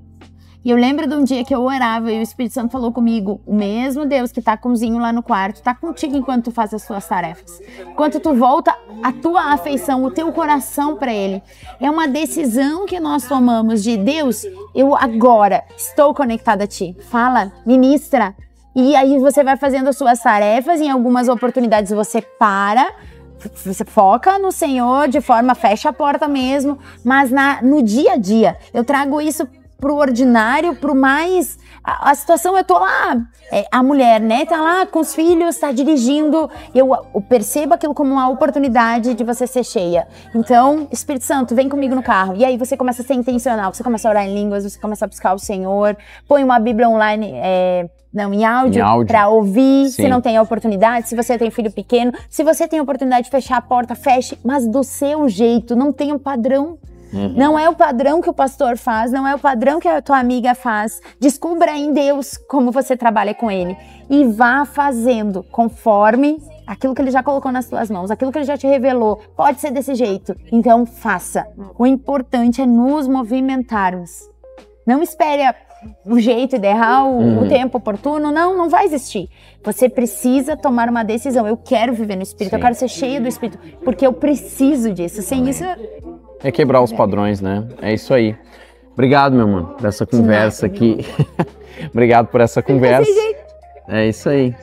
E eu lembro de um dia que eu orava e o Espírito Santo falou comigo, o mesmo Deus que tá com o Zinho lá no quarto, tá contigo enquanto tu faz as tuas tarefas. Enquanto tu volta a tua afeição, o teu coração para Ele. É uma decisão que nós tomamos de Deus, eu agora estou conectada a Ti. Fala, ministra. E aí você vai fazendo as suas tarefas, em algumas oportunidades você para, você foca no Senhor de forma, fecha a porta mesmo, mas no dia a dia, eu trago isso pro ordinário, pro mais... A situação, eu tô lá, a mulher, né, tá lá com os filhos, tá dirigindo, eu percebo aquilo como uma oportunidade de você ser cheia. Então, Espírito Santo, vem comigo no carro. E aí você começa a ser intencional, você começa a orar em línguas, você começa a buscar o Senhor, põe uma Bíblia online... em áudio. Para ouvir, sim. Se não tem a oportunidade, se você tem filho pequeno, se você tem a oportunidade de fechar a porta, feche, mas do seu jeito, não tem um padrão. Não é o padrão que o pastor faz, não é o padrão que a tua amiga faz. Descubra em Deus como você trabalha com Ele e vá fazendo conforme aquilo que Ele já colocou nas tuas mãos, aquilo que Ele já te revelou. Pode ser desse jeito, então faça. O importante é nos movimentarmos. Não espere o jeito ideal, o tempo oportuno, não vai existir. Você precisa tomar uma decisão. Eu quero viver no Espírito, sim. Eu quero ser cheia do Espírito, porque eu preciso disso. Sem isso... É quebrar os padrões, né? É isso aí. Obrigado, meu mano, por essa conversa aqui. Obrigado por essa conversa. É isso aí.